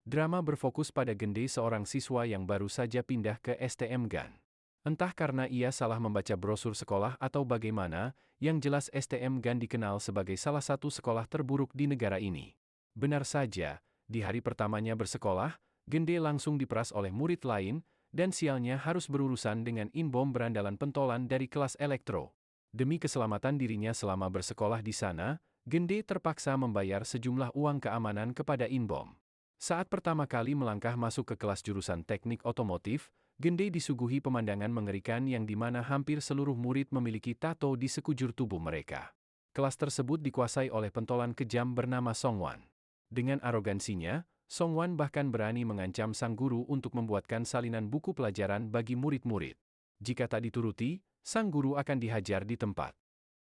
Drama berfokus pada Gende, seorang siswa yang baru saja pindah ke STM GAN. Entah karena ia salah membaca brosur sekolah atau bagaimana, yang jelas STM GAN dikenal sebagai salah satu sekolah terburuk di negara ini. Benar saja, di hari pertamanya bersekolah, Gende langsung diperas oleh murid lain, dan sialnya harus berurusan dengan inbom berandalan pentolan dari kelas elektro. Demi keselamatan dirinya selama bersekolah di sana, Gende terpaksa membayar sejumlah uang keamanan kepada inbom. Saat pertama kali melangkah masuk ke kelas jurusan teknik otomotif, Gende disuguhi pemandangan mengerikan yang dimana hampir seluruh murid memiliki tato di sekujur tubuh mereka. Kelas tersebut dikuasai oleh pentolan kejam bernama Songwan. Dengan arogansinya, Songwan bahkan berani mengancam sang guru untuk membuatkan salinan buku pelajaran bagi murid-murid. Jika tak dituruti, sang guru akan dihajar di tempat.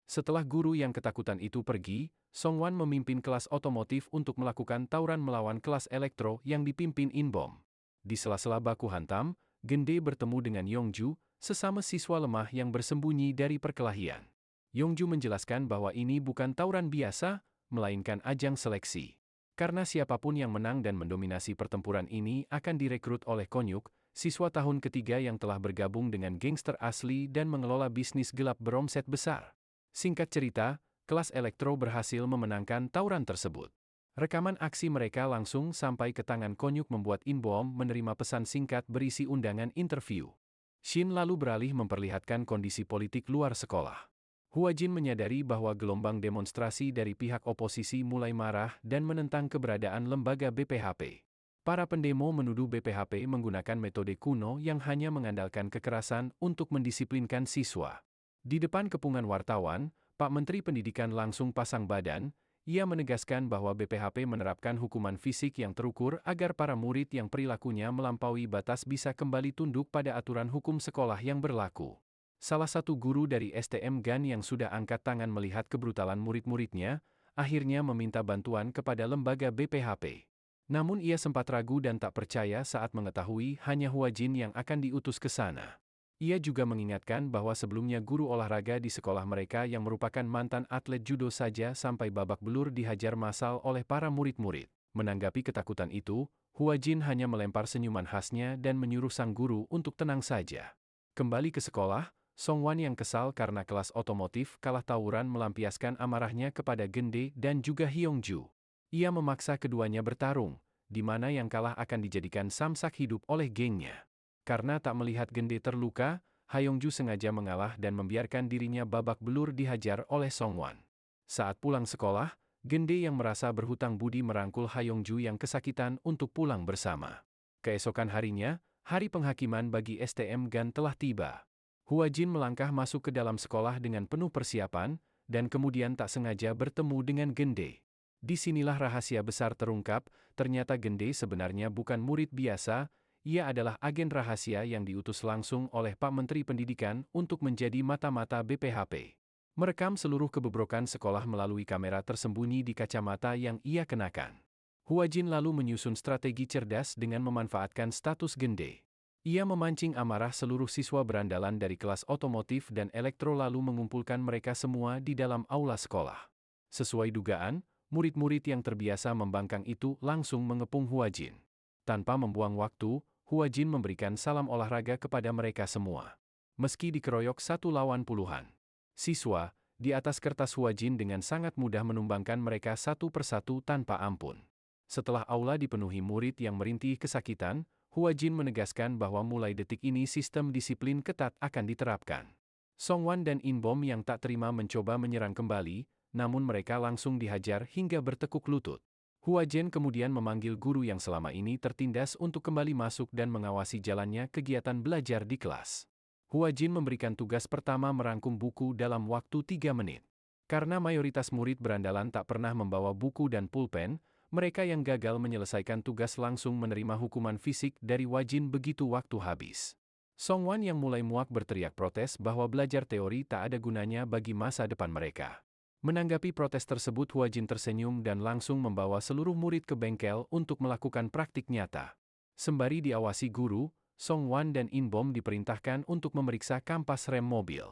Setelah guru yang ketakutan itu pergi, Songwan memimpin kelas otomotif untuk melakukan tawuran melawan kelas elektro yang dipimpin inbom. Di sela-sela baku hantam, Gende bertemu dengan Yongju, sesama siswa lemah yang bersembunyi dari perkelahian. Yongju menjelaskan bahwa ini bukan tawuran biasa, melainkan ajang seleksi. Karena siapapun yang menang dan mendominasi pertempuran ini akan direkrut oleh Konyuk, siswa tahun ketiga yang telah bergabung dengan gangster asli dan mengelola bisnis gelap beromset besar. Singkat cerita, kelas elektro berhasil memenangkan tawuran tersebut. Rekaman aksi mereka langsung sampai ke tangan Konyuk membuat inbom menerima pesan singkat berisi undangan interview. Shin lalu beralih memperlihatkan kondisi politik luar sekolah. Huajin menyadari bahwa gelombang demonstrasi dari pihak oposisi mulai marah dan menentang keberadaan lembaga BPHP. Para pendemo menuduh BPHP menggunakan metode kuno yang hanya mengandalkan kekerasan untuk mendisiplinkan siswa. Di depan kepungan wartawan, Pak Menteri Pendidikan langsung pasang badan. Ia menegaskan bahwa BPHP menerapkan hukuman fisik yang terukur agar para murid yang perilakunya melampaui batas bisa kembali tunduk pada aturan hukum sekolah yang berlaku. Salah satu guru dari STM GAN yang sudah angkat tangan melihat kebrutalan murid-muridnya, akhirnya meminta bantuan kepada lembaga BPHP. Namun ia sempat ragu dan tak percaya saat mengetahui hanya Huajin yang akan diutus ke sana. Ia juga mengingatkan bahwa sebelumnya guru olahraga di sekolah mereka yang merupakan mantan atlet judo saja sampai babak belur dihajar massal oleh para murid-murid. Menanggapi ketakutan itu, Huajin hanya melempar senyuman khasnya dan menyuruh sang guru untuk tenang saja. Kembali ke sekolah, Songwan yang kesal karena kelas otomotif kalah tawuran melampiaskan amarahnya kepada Gende dan juga Hyongju. Ia memaksa keduanya bertarung, di mana yang kalah akan dijadikan samsak hidup oleh gengnya. Karena tak melihat Gende terluka, Hyongju sengaja mengalah dan membiarkan dirinya babak belur dihajar oleh Songwan. Saat pulang sekolah, Gende yang merasa berhutang budi merangkul Hyongju yang kesakitan untuk pulang bersama. Keesokan harinya, hari penghakiman bagi STM GAN telah tiba. Huajin melangkah masuk ke dalam sekolah dengan penuh persiapan, dan kemudian tak sengaja bertemu dengan Gende. Disinilah rahasia besar terungkap, ternyata Gende sebenarnya bukan murid biasa. Ia adalah agen rahasia yang diutus langsung oleh Pak Menteri Pendidikan untuk menjadi mata-mata BPHP. Merekam seluruh kebobrokan sekolah melalui kamera tersembunyi di kacamata yang ia kenakan. Huajin lalu menyusun strategi cerdas dengan memanfaatkan status Gende. Ia memancing amarah seluruh siswa berandalan dari kelas otomotif dan elektro lalu mengumpulkan mereka semua di dalam aula sekolah. Sesuai dugaan, murid-murid yang terbiasa membangkang itu langsung mengepung Huajin. Tanpa membuang waktu, Huajin memberikan salam olahraga kepada mereka semua. Meski dikeroyok satu lawan puluhan siswa, di atas kertas Huajin dengan sangat mudah menumbangkan mereka satu persatu tanpa ampun. Setelah aula dipenuhi murid yang merintih kesakitan, Huajin menegaskan bahwa mulai detik ini sistem disiplin ketat akan diterapkan. Songwan dan Inbom yang tak terima mencoba menyerang kembali, namun mereka langsung dihajar hingga bertekuk lutut. Huajin kemudian memanggil guru yang selama ini tertindas untuk kembali masuk dan mengawasi jalannya kegiatan belajar di kelas. Huajin memberikan tugas pertama merangkum buku dalam waktu 3 menit. Karena mayoritas murid berandalan tak pernah membawa buku dan pulpen, mereka yang gagal menyelesaikan tugas langsung menerima hukuman fisik dari Huajin begitu waktu habis. Songwan yang mulai muak berteriak protes bahwa belajar teori tak ada gunanya bagi masa depan mereka. Menanggapi protes tersebut, Huajin tersenyum dan langsung membawa seluruh murid ke bengkel untuk melakukan praktik nyata. Sembari diawasi guru, Songwan dan Inbom diperintahkan untuk memeriksa kampas rem mobil.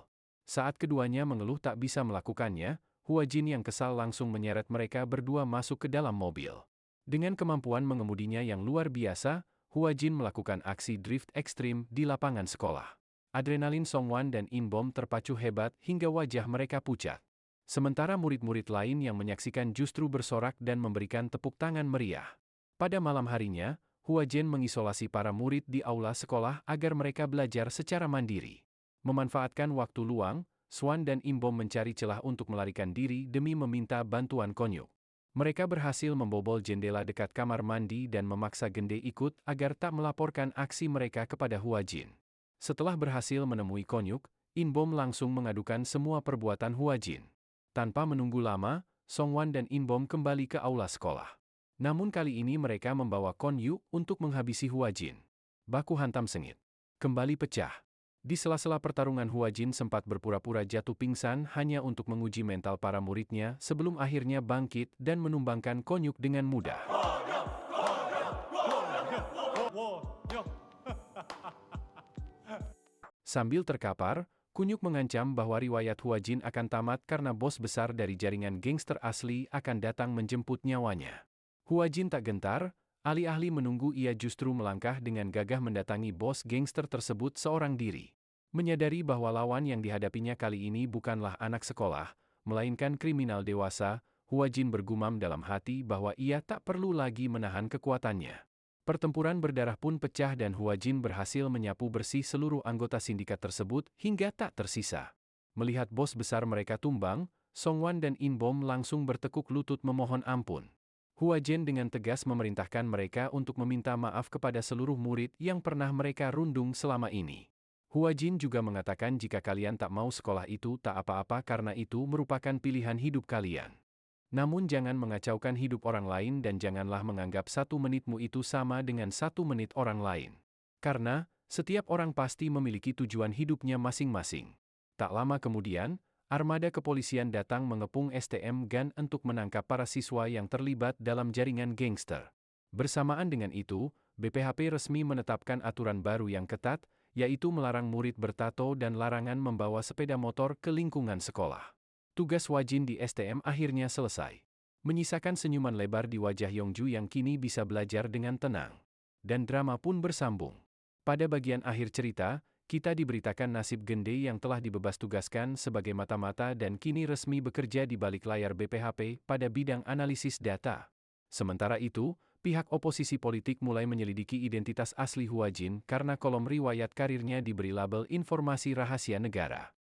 Saat keduanya mengeluh tak bisa melakukannya, Huajin yang kesal langsung menyeret mereka berdua masuk ke dalam mobil. Dengan kemampuan mengemudinya yang luar biasa, Huajin melakukan aksi drift ekstrim di lapangan sekolah. Adrenalin Songwan dan Inbom terpacu hebat hingga wajah mereka pucat. Sementara murid-murid lain yang menyaksikan justru bersorak dan memberikan tepuk tangan meriah. Pada malam harinya, Huajin mengisolasi para murid di aula sekolah agar mereka belajar secara mandiri. Memanfaatkan waktu luang, Swan dan Inbom mencari celah untuk melarikan diri demi meminta bantuan Konyuk. Mereka berhasil membobol jendela dekat kamar mandi dan memaksa Gende ikut agar tak melaporkan aksi mereka kepada Huajin. Setelah berhasil menemui Konyuk, Inbom langsung mengadukan semua perbuatan Huajin. Tanpa menunggu lama, Songwan dan Inbom kembali ke aula sekolah. Namun kali ini mereka membawa Konyuk untuk menghabisi Huajin. Baku hantam sengit kembali pecah. Di sela-sela pertarungan, Huajin sempat berpura-pura jatuh pingsan hanya untuk menguji mental para muridnya sebelum akhirnya bangkit dan menumbangkan Konyuk dengan mudah. Sambil terkapar, Konyuk mengancam bahwa riwayat Huajin akan tamat karena bos besar dari jaringan gangster asli akan datang menjemput nyawanya. Huajin tak gentar, alih-alih menunggu ia justru melangkah dengan gagah mendatangi bos gangster tersebut seorang diri. Menyadari bahwa lawan yang dihadapinya kali ini bukanlah anak sekolah, melainkan kriminal dewasa, Huajin bergumam dalam hati bahwa ia tak perlu lagi menahan kekuatannya. Pertempuran berdarah pun pecah dan Huajin berhasil menyapu bersih seluruh anggota sindikat tersebut hingga tak tersisa. Melihat bos besar mereka tumbang, Songwan dan Inbom langsung bertekuk lutut memohon ampun. Huajin dengan tegas memerintahkan mereka untuk meminta maaf kepada seluruh murid yang pernah mereka rundung selama ini. Huajin juga mengatakan jika kalian tak mau sekolah itu tak apa-apa karena itu merupakan pilihan hidup kalian. Namun jangan mengacaukan hidup orang lain dan janganlah menganggap 1 menitmu itu sama dengan 1 menit orang lain. Karena, setiap orang pasti memiliki tujuan hidupnya masing-masing. Tak lama kemudian, armada kepolisian datang mengepung STM GAN untuk menangkap para siswa yang terlibat dalam jaringan gangster. Bersamaan dengan itu, BPHP resmi menetapkan aturan baru yang ketat, yaitu melarang murid bertato dan larangan membawa sepeda motor ke lingkungan sekolah. Tugas Huajin di STM akhirnya selesai. Menyisakan senyuman lebar di wajah Yongju yang kini bisa belajar dengan tenang. Dan drama pun bersambung. Pada bagian akhir cerita, kita diberitakan nasib Gende yang telah dibebas tugaskan sebagai mata-mata dan kini resmi bekerja di balik layar BPHP pada bidang analisis data. Sementara itu, pihak oposisi politik mulai menyelidiki identitas asli Huajin karena kolom riwayat karirnya diberi label informasi rahasia negara.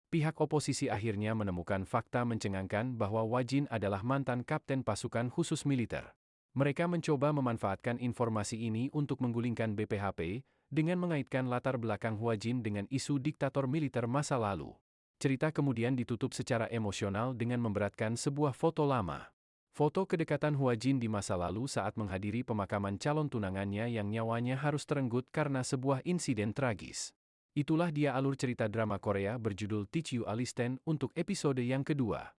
Pihak oposisi akhirnya menemukan fakta mencengangkan bahwa Huajin adalah mantan kapten pasukan khusus militer. Mereka mencoba memanfaatkan informasi ini untuk menggulingkan BPHP dengan mengaitkan latar belakang Huajin dengan isu diktator militer masa lalu. Cerita kemudian ditutup secara emosional dengan memberatkan sebuah foto lama. Foto kedekatan Huajin di masa lalu saat menghadiri pemakaman calon tunangannya yang nyawanya harus terenggut karena sebuah insiden tragis. Itulah dia alur cerita drama Korea berjudul Teach You Alisten untuk episode yang kedua.